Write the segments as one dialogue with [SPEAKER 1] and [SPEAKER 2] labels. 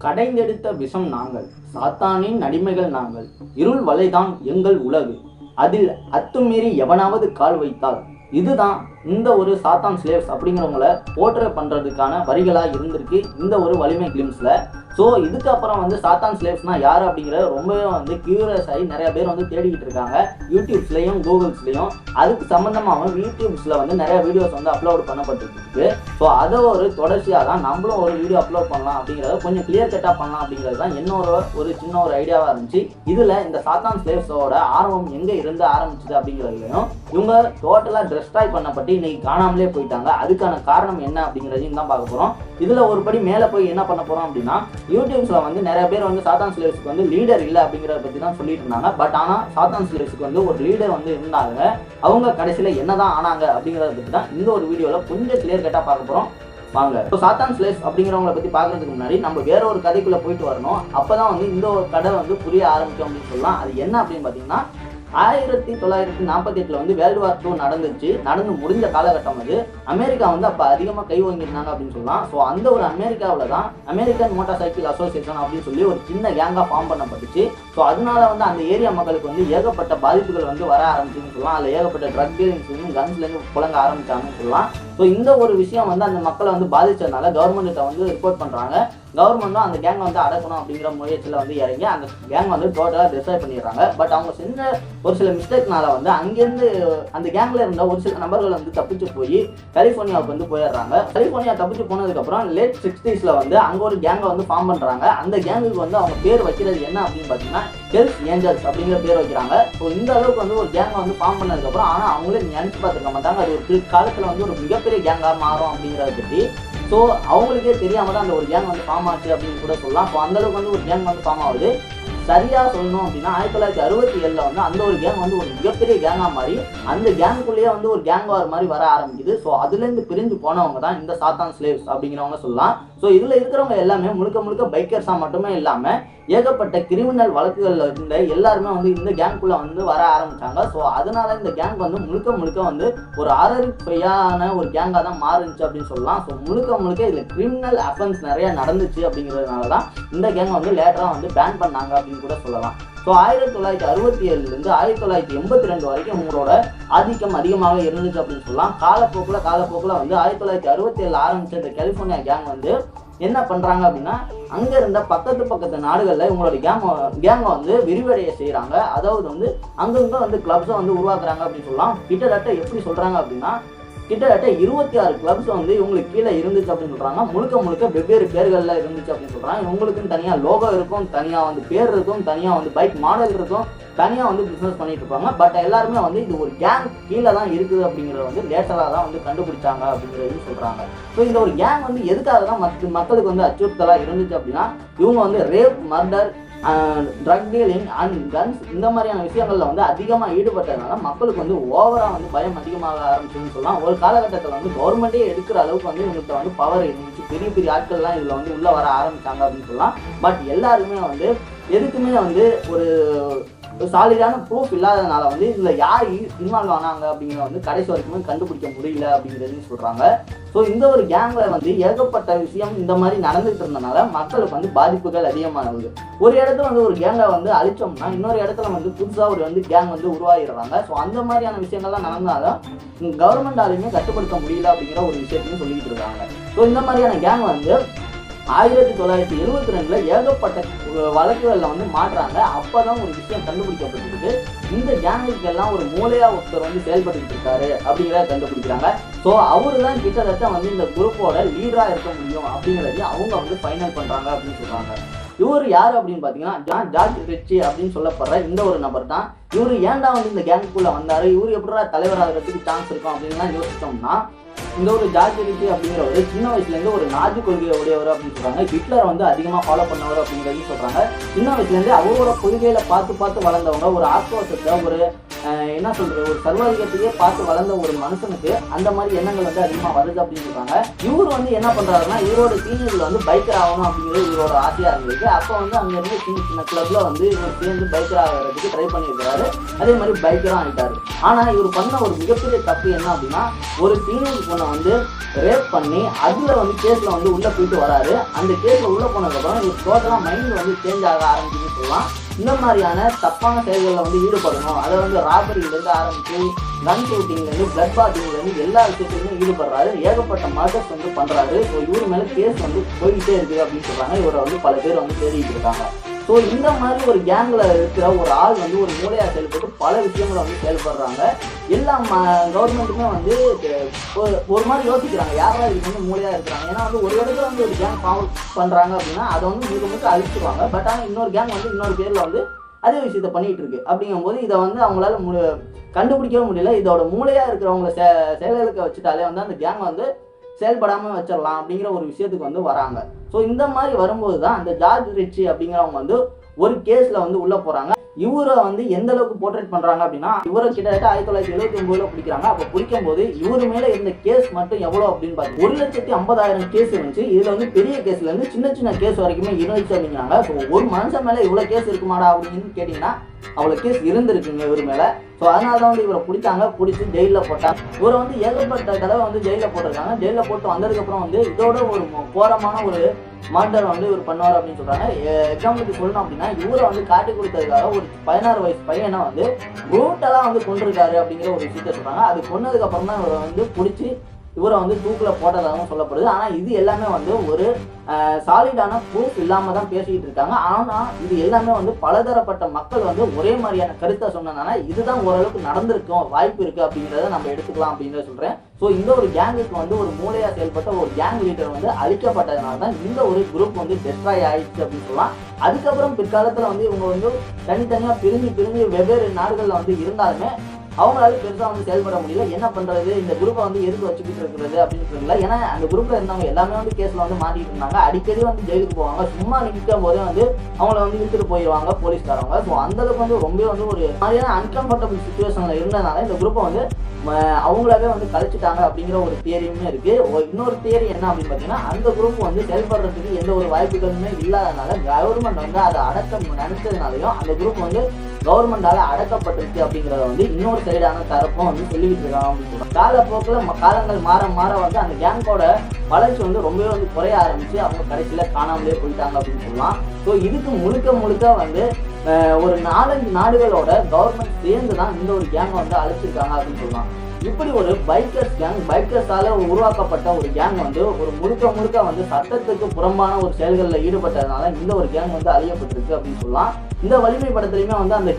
[SPEAKER 1] கடைந்தெடுத்த விஷம் நாங்கள், சாத்தானின் அடிமைகள் நாங்கள், இருள் வலைதான் எங்கள் உலகு, அதில் அத்துமீறி எவனாவது கால் வைத்தால். இதுதான் இந்த ஒரு சாத்தான் ஸ்லேவ்ஸ் அப்படிங்கிறவங்கள போர்ட்ரே பண்ணுறதுக்கான வரிகளாக இருந்திருக்கு இந்த ஒரு வலிமை கிளிம்ஸில். ஸோ இதுக்கப்புறம் வந்து சாத்தான் ஸ்லேவ்ஸ்னால் யார் அப்படிங்கிறத ரொம்பவே வந்து கியூரியஸ் ஆகி நிறைய பேர் வந்து தேடிக்கிட்டு இருக்காங்க யூடியூப்ஸ்லையும் கூகுள்ஸ்லையும். அதுக்கு சம்மந்தமாக யூடியூப்ஸில் வந்து நிறைய வீடியோஸ் வந்து அப்லோட் பண்ணப்பட்டுருக்கு. ஸோ அதை ஒரு தொடர்ச்சியாக தான் நம்மளும் ஒரு வீடியோ அப்லோட் பண்ணலாம் அப்படிங்கிறத கொஞ்சம் கிளியர் கட்டாக பண்ணலாம் அப்படிங்கிறது தான் என்னோட ஒரு சின்ன ஒரு ஐடியாவாக இருந்துச்சு. இதில் இந்த சாத்தான் ஸ்லேவ்ஸோட ஆர்வம் எங்கே இருந்து ஆரம்பிச்சுது அப்படிங்கிறதுலையும் இவங்க டோட்டலாக டிஸ்ட்ராய் பண்ணப்பட்டு இன்னைக்கு காணாமலே போயிட்டாங்க. அதுக்கான காரணம் என்ன அப்படிங்கிறதையும் தான் பார்க்க போகிறோம். இதில் ஒரு படி மேலே போய் என்ன பண்ண போகிறோம் அப்படின்னா, யூடியூப்ஸில் வந்து நிறைய பேர் வந்து சாத்தான் ஸ்லேவ்ஸ்க்கு வந்து லீடர் இல்லை அப்படிங்கிறத பற்றி தான் சொல்லிட்டு இருந்தாங்க. பட் ஆனால் சாத்தான் ஸ்லேவ்ஸ்க்கு வந்து ஒரு லீடர் வந்து இருந்தாங்க. அவங்க கடைசியில் என்னதான் ஆனாங்க அப்படிங்கிறத பற்றி தான் இந்த ஒரு வீடியோவில் கொஞ்சம் கிளியர் கட்டாக பார்க்க போகிறோம். வாங்க. ஸோ சாத்தான் ஸ்லேவ்ஸ் அப்படிங்கிறவங்கள பற்றி பார்க்கறதுக்கு முன்னாடி நம்ம வேற ஒரு கதைக்குள்ளே போயிட்டு வரணும். அப்போ தான் வந்து இந்த ஒரு கதை வந்து புரிய ஆரம்பிக்கும் அப்படின்னு சொல்லலாம். அது என்ன அப்படின்னு பார்த்தீங்கன்னா, 1948 வந்து வேர்ல்டு வார் 2 நடந்து முடிஞ்ச காலகட்டம். அது அமெரிக்கா வந்து அப்போ அதிகமாக கை வாங்கியிருந்தாங்க அப்படின்னு சொல்லலாம். ஸோ அந்த ஒரு அமெரிக்காவில் தான் அமெரிக்கன் மோட்டார் சைக்கிள் அசோசியேஷன் அப்படின்னு சொல்லி ஒரு சின்ன கேங்காக ஃபார்ம் பண்ணப்பட்டுச்சு. ஸோ அதனால வந்து அந்த ஏரியா மக்களுக்கு வந்து ஏகப்பட்ட பாதிப்புகள் வந்து வர ஆரம்பிச்சுன்னு சொல்லலாம். அதில் ஏகப்பட்ட ட்ரக் டீலிங்ஸ்லையும் கன்ஸ்லேருந்து புழங்க ஆரம்பிச்சாங்கன்னு சொல்லலாம். ஸோ இந்த ஒரு விஷயம் வந்து அந்த மக்களை வந்து பாதிச்சதுனால கவர்மெண்ட்டை வந்து ரிப்போர்ட் பண்ணுறாங்க. கவர்மெண்ட்டும் அந்த கேங்கை வந்து அடக்கணும் அப்படிங்கிற முயற்சியில் வந்து இறங்கி அந்த கேங் வந்து டோட்டலாக டிஸ்ட்ராய் பண்ணிடுறாங்க. பட் அவங்க செஞ்ச ஒரு சில மிஸ்டேக்னால வந்து அங்கேருந்து அந்த கேங்கில் இருந்த ஒரு சில நபர்கள் வந்து தப்பிச்சு போய் கலிஃபோர்னியாவுக்கு வந்து போயிடுறாங்க. கலிஃபோர்னியா தப்பிச்சு போனதுக்கப்புறம் லேட் 60s வந்து அங்கே ஒரு கேங்கை வந்து ஃபார்ம் பண்ணுறாங்க. அந்த கேங்குக்கு வந்து அவங்க பேர் வைக்கிறது என்ன அப்படின்னு பார்த்தீங்கன்னா ஹெல்ஸ் ஏஞ்சல்ஸ் அப்படிங்கிற பேர் வைக்கிறாங்க. ஸோ இந்த அளவுக்கு வந்து ஒரு கேங்கை வந்து ஃபார்ம் பண்ணதுக்கப்புறம் ஆனால் அவங்களே நினைச்சு பார்த்துருக்க மாட்டாங்க அது ஒரு காலத்தில் வந்து ஒரு மிகப்பெரிய கேங்காக மாறும் அப்படிங்கிறத பற்றி. ஸோ அவங்களுக்கே தெரியாமல் தான் அந்த ஒரு கேங் வந்து ஃபார்ம் ஆச்சு அப்படின்னு கூட சொல்லலாம். ஸோ அந்தளவுக்கு வந்து ஒரு கேங் வந்து ஃபார்ம் ஆகுது. சரியாக சொல்லணும் அப்படின்னா 1967 வந்து அந்த ஒரு கேங் வந்து ஒரு மிகப்பெரிய கேங்காக மாறி அந்த கேங்குள்ளேயே வந்து ஒரு கேங் வார் மாதிரி வர ஆரம்பிக்குது. ஸோ அதுலேருந்து பிரிஞ்சு போனவங்க தான் இந்த சாத்தான் ஸ்லேவ்ஸ் அப்படிங்கிறவங்க சொல்லலாம். ஸோ இதில் இருக்கிறவங்க எல்லாமே முழுக்க பைக்கர்ஸாக மட்டுமே இல்லாமல் ஏகப்பட்ட கிரிமினல் வழக்குகளில் இருந்த எல்லாருமே வந்து இந்த கேங்குள்ளே வந்து வர ஆரம்பித்தாங்க. ஸோ அதனால இந்த கேங் வந்து முழுக்க வந்து ஒரு ஆரரிஃபையான ஒரு கேங்காக தான் மாறுச்சு அப்படின்னு சொல்லலாம். ஸோ முழுக்க இதில் கிரிமினல் அஃபென்ஸ் நிறையா நடந்துச்சு அப்படிங்கிறதுனால தான் இந்த கேங்கை வந்து லேட்டராக வந்து பேன் பண்ணாங்க அப்படின்னு கூட சொல்லலாம். ஸோ 1967 1982 வரைக்கும் உங்களோட ஆதிக்கம் அதிகமாக இருந்துச்சு அப்படின்னு சொல்லலாம். காலப்போக்கில் வந்து 1967 ஆரம்பிச்ச இந்த கலிஃபோர்னியா கேங் வந்து என்ன பண்ணுறாங்க அப்படின்னா, அங்கே இருந்த பக்கத்து நாடுகளில் இவங்களோட கேங்கை வந்து விரிவடைய செய்கிறாங்க. அதாவது வந்து அங்கங்கே வந்து கிளப்ஸை வந்து உருவாக்குறாங்க அப்படின்னு சொல்லலாம். கிட்டத்தட்ட எப்படி சொல்கிறாங்க அப்படின்னா, கிட்டத்தட்ட 26 கிளப்ஸ் வந்து இவங்களுக்கு கீழே இருந்துச்சு அப்படின்னு சொல்கிறாங்க. முழுக்க வெவ்வேறு பேர்களில் இருந்துச்சு அப்படின்னு சொல்கிறாங்க. இவங்களுக்குன்னு தனியாக லோகோ இருக்கும், தனியாக வந்து பேர் இருக்கும், தனியாக வந்து பைக் மாடல் இருக்கும், தனியாக வந்து பிஸ்னஸ் பண்ணிட்டு இருப்பாங்க. பட் எல்லாருமே வந்து இது ஒரு கேங் கீழே தான் இருக்குது அப்படிங்கிறத வந்து லேட்டராக தான் வந்து கண்டுபிடிச்சாங்க அப்படிங்கிறது சொல்கிறாங்க. ஸோ இந்த ஒரு கேங் வந்து எதுக்காக தான் மக்களுக்கு வந்து அச்சுறுத்தலாக இருந்துச்சு அப்படின்னா, இவங்க வந்து rape, murder, drug dealing and guns இந்த மாதிரியான விஷயங்களில் வந்து அதிகமாக ஈடுபட்டதுனால மக்களுக்கு வந்து ஓவராக வந்து பயம் அதிகமாக ஆரம்பிச்சுன்னு சொல்லலாம். ஒரு காலகட்டத்தில் வந்து கவர்மெண்ட்டே எடுக்கிற அளவுக்கு வந்து இவங்கள்ட்ட வந்து பவர் இருந்துச்சு. பெரிய ஆட்கள்லாம் இதில் வந்து உள்ளே வர ஆரம்பித்தாங்க அப்படின்னு சொல்லலாம். பட் எல்லாருமே வந்து எதுக்குமே வந்து ஒரு சாலிடான ப்ரூஃப் இல்லாததுனால வந்து இதில் யார் இன்வால்வ் ஆனாங்க அப்படிங்கிறத வந்து கடைசி வரைக்குமே கண்டுபிடிக்க முடியல அப்படிங்கிறதுன்னு சொல்கிறாங்க. ஸோ இந்த ஒரு கேங்கில் வந்து ஏகப்பட்ட விஷயம் இந்த மாதிரி நடந்துகிட்டு இருந்தனால மக்களுக்கு வந்து பாதிப்புகள் அதிகமாகுது. ஒரு இடத்துல வந்து ஒரு கேங்கை வந்து அழிச்சோம்னா இன்னொரு இடத்துல வந்து புதுசாக ஒரு வந்து கேங் வந்து உருவாகிடுறாங்க. ஸோ அந்த மாதிரியான விஷயங்கள்லாம் நடந்தாலும் கவர்மெண்டாலையுமே கட்டுப்படுத்த முடியல அப்படிங்கிற ஒரு விஷயத்தையும் சொல்லிக்கிட்டு இருக்காங்க. ஸோ இந்த மாதிரியான கேங் வந்து 1972 ஏகப்பட்ட வழக்குகளில் வந்து மாட்டுறாங்க. அப்போ தான் ஒரு விஷயம் கண்டுபிடிக்கப்பட்டிருக்கு. இந்த கேங்குக்கு எல்லாம் ஒரு மூளையா ஒருத்தர் வந்து செயல்பட்டு இருக்காரு அப்படிங்கிறத கண்டுபிடிக்கிறாங்க. ஸோ அவரு தான் கிட்டத்தட்ட வந்து இந்த குரூப்போட லீடராக இருக்க முடியும் அப்படிங்கிறது அவங்க வந்து ஃபைனல் பண்ணுறாங்க அப்படின்னு சொல்கிறாங்க. இவர் யார் அப்படின்னு பார்த்தீங்கன்னா ஜார்ஜ் ரிச்சி அப்படின்னு சொல்லப்படுற இந்த ஒரு நபர் தான். இவர் ஏன்டா வந்து இந்த கேங்குக்குள்ளே வந்தார், இவர் எப்படா தலைவராகிறதுக்கு சான்ஸ் இருக்கும் அப்படின்லாம் யோசிச்சோம்னா, இந்த ஒரு ஜார்ஜ் ரிச்சி அப்படிங்கிறவர் சின்ன வயசுலேருந்து ஒரு நாஜி கொள்கையை உடையவர் அப்படின்னு சொல்கிறாங்க. ஹிட்லரை வந்து அதிகமாக ஃபாலோ பண்ணவர் அப்படிங்கிறதையும் சொல்கிறாங்க. சின்ன வயசுலேருந்து அவரோட கொள்கையில் பார்த்து வளர்ந்தவங்க, ஒரு ஆக்ரோஷத்தை, ஒரு என்ன சொல்றது, ஒரு சர்வாதிகாரத்தையே பார்த்து வளர்ந்த ஒரு மனுஷனுக்கு அந்த மாதிரி எண்ணங்கள் வந்து அதிகமாக வருது அப்படின்னு சொல்றாங்க. இவர் வந்து என்ன பண்றாருன்னா, இவரோட டீனேஜ்ல வந்து பைக்கர் ஆகணும் அப்படிங்கிறது இவரோட ஆசையா இருந்திருக்கு. அப்போ வந்து அங்க இருந்து சின்ன சின்ன கிளப்ல வந்து இவர் சேர்ந்து பைக்கர் ஆகிறதுக்கு ட்ரை பண்ணியிருக்காரு. அதே மாதிரி பைக்கரும் ஆகிட்டாரு. ஆனா இவர் பண்ண ஒரு மிகப்பெரிய தப்பு என்ன அப்படின்னா, ஒரு டீனேஜ் பொண்ணை வந்து ரேப் பண்ணி அதுல வந்து கேஸ்ல வந்து உள்ள போயிட்டு வராரு. அந்த கேஸ்ல உள்ள போனதுக்கப்புறம் இவர் டோட்டலா மைண்ட் வந்து சேஞ்ச் ஆக ஆரம்பிச்சுன்னு சொல்லலாம். இந்த மாதிரியான தப்பான செயல்களில் வந்து ஈடுபடணும். அதை வந்து ராபரியிலேருந்து ஆரம்பித்து கன் ஷூட்டிங்லேருந்து பிளட் பாத்திங்லேருந்து எல்லா விஷயத்துலையுமே ஈடுபடுறாரு. ஏகப்பட்ட மர்டர்ஸ் வந்து பண்ணுறாரு. ஸோ இவர் மேலே கேஸ் வந்து போயிட்டே இருக்குது அப்படின்னு சொல்கிறாங்க. இவரை வந்து பல பேர் வந்து தேடிட்டு இருக்காங்க. ஸோ இந்த மாதிரி ஒரு கேங்கில் இருக்கிற ஒரு ஆள் வந்து ஒரு மூளையாக செயல்பட்டு பல விஷயங்களை வந்து செயல்படுறாங்க. எல்லா கவர்மெண்ட்டுமே வந்து ஒரு மாதிரி யோசிக்கிறாங்க, யாராவது இதுக்கு வந்து மூளையாக இருக்கிறாங்க. ஏன்னா வந்து ஒரு இடத்துல வந்து ஒரு கேங் ஃபார்ம் பண்ணுறாங்க அப்படின்னா அதை வந்து முழுக்க அழிச்சிருவாங்க. பட் ஆனால் இன்னொரு கேங் வந்து இன்னொரு பேரில் வந்து அதே விஷயத்த பண்ணிகிட்டு இருக்கு. அப்படிங்கும்போது இதை வந்து அவங்களால கண்டுபிடிக்கவே முடியல. இதோட மூளையாக இருக்கிறவங்கள செயல்களுக்கு வச்சுட்டாலே வந்து அந்த கேங் வந்து செயல்படாமல் வச்சிடலாம் அப்படிங்கிற ஒரு விஷயத்துக்கு வந்து வராங்க. ஸோ இந்த மாதிரி வரும்போது தான் அந்த ஜார்ஜ் ரிச்சி அப்படிங்கிறவங்க வந்து ஒரு கேஸில் வந்து உள்ளே போகிறாங்க. இவரை வந்து எந்த அளவுக்கு போர்ட்ரேட் பண்ணுறாங்க அப்படின்னா, இவரை கிட்டத்தட்ட 1979 பிடிக்கிறாங்க. அப்போ பிடிக்கும் போது இவர் மேலே இருந்த கேஸ் மட்டும் எவ்வளோ அப்படின்னு பார்த்து 1,50,000 கேஸ் இருந்துச்சு. இதில் வந்து பெரிய கேஸ்லேருந்து சின்ன சின்ன கேஸ் வரைக்குமே இருந்துச்சு அப்படிங்கிறாங்க. ஸோ ஒரு மனுஷன் மேலே இவ்வளோ கேஸ் இருக்குமாடா அப்படின்னு கேட்டிங்கன்னா அவ்வளோ கேஸ் இருந்திருக்குங்க இவர் மேலே. ஸோ அதனால தான் வந்து இவரை பிடிச்சாங்க. பிடிச்சி ஜெயிலில் போட்டாங்க. இவரை வந்து ஏகப்பட்ட தடவை வந்து ஜெயிலில் போட்டிருக்காங்க. ஜெயிலில் போட்டு வந்ததுக்கப்புறம் வந்து இதோட ஒரு கோரமான ஒரு மர்டர் வந்து இவர் பண்ணுவார் அப்படின்னு சொல்கிறாங்க. எக்ஸாம்பிளுக்கு சொல்லணும் அப்படின்னா, இவரை வந்து காட்டி கொடுத்ததுக்காக ஒரு 16 வயசு பையனை வந்து ப்ரூட்டலாக வந்து கொண்டிருக்காரு அப்படிங்கிற ஒரு விஷயத்த சொல்கிறாங்க. அது கொன்னதுக்கப்புறம் தான் இவரை வந்து பிடிச்சி இவரை வந்து தூக்கில் போட்டதாகவும் சொல்லப்படுது. ஆனால் இது எல்லாமே வந்து ஒரு சாலிடான ப்ரூஃப் இல்லாமல் தான் பேசிக்கிட்டு இருக்காங்க. ஆனால் இது எல்லாமே வந்து பலதரப்பட்ட மக்கள் வந்து ஒரே மாதிரியான கருத்தை சொன்னதுனால இதுதான் ஓரளவுக்கு நடந்திருக்கும் வாய்ப்பு இருக்குது அப்படிங்கிறத நம்ம எடுத்துக்கலாம் அப்படிங்கிறத சொல்கிறேன். ஸோ இந்த ஒரு கேங்குக்கு வந்து ஒரு மூளையாக செயல்பட்ட ஒரு கேங் லீடர் வந்து அழிக்கப்பட்டதுனால தான் இந்த ஒரு குரூப் வந்து டெஸ்ட்ராய் ஆயிடுச்சு அப்படின்னு சொல்லலாம். அதுக்கப்புறம் பிற்காலத்தில் வந்து இவங்க வந்து தனித்தனியாக பிரிஞ்சு வெவ்வேறு நாடுகளில் வந்து இருந்தாலுமே அவங்களால பெருசாக வந்து செயல்பட முடியல. என்ன பண்ணுறது, இந்த குரூப்பை வந்து எதுக்கு வச்சுக்கிட்டு இருக்கிறது அப்படின்னு தெரியல. ஏன்னா அந்த குரூப்பில் இருந்தவங்க எல்லாமே வந்து கேஸில் வந்து மாட்டிட்டு இருந்தாங்க. அடிக்கடி வந்து ஜெயிலுக்கு போவாங்க. சும்மா நிற்கும் போதே வந்து அவங்கள வந்து இழுத்துட்டு போயிடுவாங்க போலீஸ்காரங்க. ஸோ அந்தளவுக்கு வந்து ரொம்ப வந்து ஒரு மாதிரியான அன்கம்ஃபர்டபுள் சுச்சுவேஷனில் இருந்ததுனால இந்த குரூப்பை வந்து அவங்களாவே வந்து கழிச்சிட்டாங்க அப்படிங்கிற ஒரு தியரியுமே இருக்குது. இன்னொரு தியரி என்ன அப்படின்னு பார்த்தீங்கன்னா, அந்த குரூப் வந்து செயல்படுறதுக்கு எந்த ஒரு வாய்ப்புகளுமே இல்லாதனால கவர்மெண்ட் வந்து அதை அடக்கம் நினைச்சதுனாலையும் அந்த குரூப் வந்து கவர்மெண்டால அடக்கப்பட்டிருக்கு அப்படிங்கிறத வந்து இன்னொரு சைடான தரப்பும் வந்து சொல்லிக்கிட்டு இருக்காங்க அப்படின்னு சொல்றாங்க. காலப்போக்கில் காலங்கள் மாற வந்து அந்த கேங்கோட வளர்ச்சி வந்து ரொம்பவே வந்து குறைய ஆரம்பிச்சு அவங்க கடைசியில் காணாமலே போயிட்டாங்க அப்படின்னு சொல்லலாம். ஸோ இதுக்கு முழுக்க வந்து ஒரு 4-5 நாடுகளோட கவர்மெண்ட் சேர்ந்து தான் இந்த ஒரு கேங்கை வந்து அழைச்சிருக்காங்க அப்படின்னு சொல்லலாம். இப்படி ஒரு பைக்கர்ஸ் கேங், பைக்கர்ஸால உருவாக்கப்பட்ட ஒரு கேங் வந்து ஒரு முழுக்க வந்து சட்டத்துக்கு புறம்பான ஒரு செயல்களில் ஈடுபட்டதுனால இந்த ஒரு கேங் வந்து அழியப்பட்டிருக்கு அப்படின்னு சொல்லலாம். இந்த வலிமை படத்துலையுமே வந்து அந்த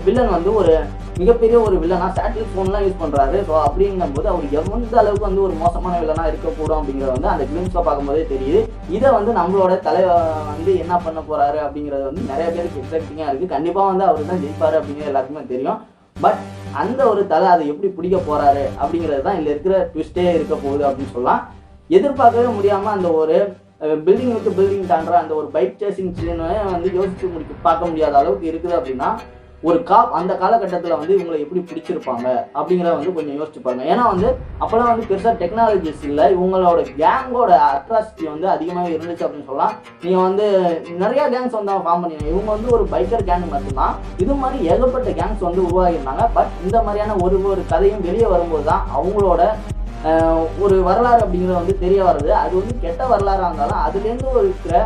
[SPEAKER 1] வில்லன் வந்து ஒரு மிகப்பெரிய ஒரு வில்லனா சேட்டிலைட் ஃபோன்லாம் யூஸ் பண்ணுறாரு. ஸோ அப்படிங்கும் போது அவர் எந்த அளவுக்கு வந்து ஒரு மோசமான வில்லனா இருக்கக்கூடும் அப்படிங்கிறது வந்து அந்த ஃபிலிம்ஸில் பார்க்கும்போதே தெரியுது. இதை வந்து நம்மளோட தலைவர் வந்து என்ன பண்ண போறாரு அப்படிங்கிறது வந்து நிறைய பேருக்கு எக்ஸைட்டிங்காக இருக்குது. கண்டிப்பாக வந்து அவர் தான் ஜெயிப்பார் அப்படிங்கிறது எல்லாருக்குமே தெரியும். பட் அந்த ஒரு தலை அதை எப்படி பிடிக்க போறாரு அப்படிங்கிறது தான் இதில் இருக்கிற ட்விஸ்டே இருக்க போகுது அப்படின்னு சொல்லலாம். எதிர்பார்க்கவே முடியாமல் அந்த ஒரு பில்டிங் விட்டு பில்டிங் தாண்டுற அந்த ஒரு பைக் சேசிங் சீனை வந்து யோசிச்சு பார்க்க முடியாத அளவுக்கு இருக்குது அப்படின்னா ஒரு அந்த காலகட்டத்தில் வந்து இவங்களை எப்படி பிடிச்சிருப்பாங்க அப்படிங்கிறத வந்து கொஞ்சம் யோசிச்சுப்பாங்க. ஏன்னா வந்து அப்போல்லாம் வந்து பெருசாக டெக்னாலஜிஸ் இல்லை. இவங்களோட கேங்கோட அட்ராசிட்டி வந்து அதிகமாகவே இருந்துச்சு அப்படின்னு சொல்லலாம். நீங்கள் வந்து நிறையா கேங்ஸ் வந்து ஃபார்ம் பண்ணிடுங்க. இவங்க வந்து ஒரு பைக்கர் கேங் மட்டும்தான். இது மாதிரி ஏகப்பட்ட கேங்ஸ் வந்து உருவாகியிருந்தாங்க. பட் இந்த மாதிரியான ஒரு கதையும் வெளியே வரும்போது தான் அவங்களோட ஒரு வரலாறு அப்படிங்கிறது வந்து தெரிய வருது. அது வந்து கெட்ட வரலாறாக இருந்தாலும் அதுலேருந்து இருக்கிற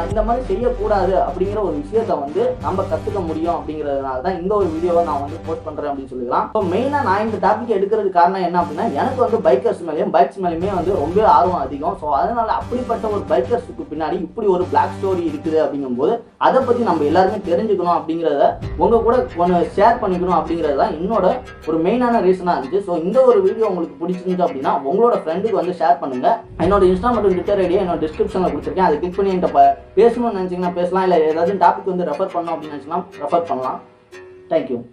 [SPEAKER 1] இந்த மாதிரி செய்யக்கூடாது அப்படிங்கிற ஒரு விஷயத்த வந்து நம்ம கற்றுக்க முடியும் அப்படிங்கிறதுனால தான் இந்த ஒரு வீடியோவை நான் வந்து போஸ்ட் பண்ணுறேன் அப்படின்னு சொல்லிக்கலாம். ஸோ மெயினாக நான் இந்த டாபிக் எடுக்கிறதுக்கு காரணம் என்ன அப்படின்னா, எனக்கு வந்து பைக்கர்ஸ் மேலேயும் பைக்ஸ் மேலேயுமே வந்து ரொம்ப ஆர்வம் அதிகம். ஸோ அதனால அப்படிப்பட்ட ஒரு பைக்கர்ஸுக்கு பின்னாடி இப்படி ஒரு பிளாக் ஸ்டோரி இருக்குது அப்படிங்கும்போது அதை பற்றி நம்ம எல்லாருமே தெரிஞ்சுக்கணும் அப்படிங்கிறத உங்கள் கூட ஒன்று ஷேர் பண்ணிக்கணும் அப்படிங்கிறது தான் என்னோட ஒரு மெயினான ரீசனாக இருந்துச்சு. ஸோ இந்த ஒரு வீடியோ உங்களுக்கு பிடிச்சிருந்துச்சு அப்படின்னா உங்களோட ஃப்ரெண்டுக்கு வந்து ஷேர் பண்ணுங்கள். என்னோட இன்ஸ்டா மற்றும் ட்விட்டர் ஐடியா என்னோட டிஸ்கிரிப்ஷனில் கொடுத்துருக்கேன். அதை கிளிக் பண்ணி என்கிட்ட பேசணும்னு நினச்சிங்கன்னா பேசலாம். இல்லை ஏதாவது டாபிக் வந்து ரெஃபர் பண்ணோம் அப்படின்னு நினச்சிங்கன்னா ரெஃபர் பண்ணலாம். தேங்க்யூ.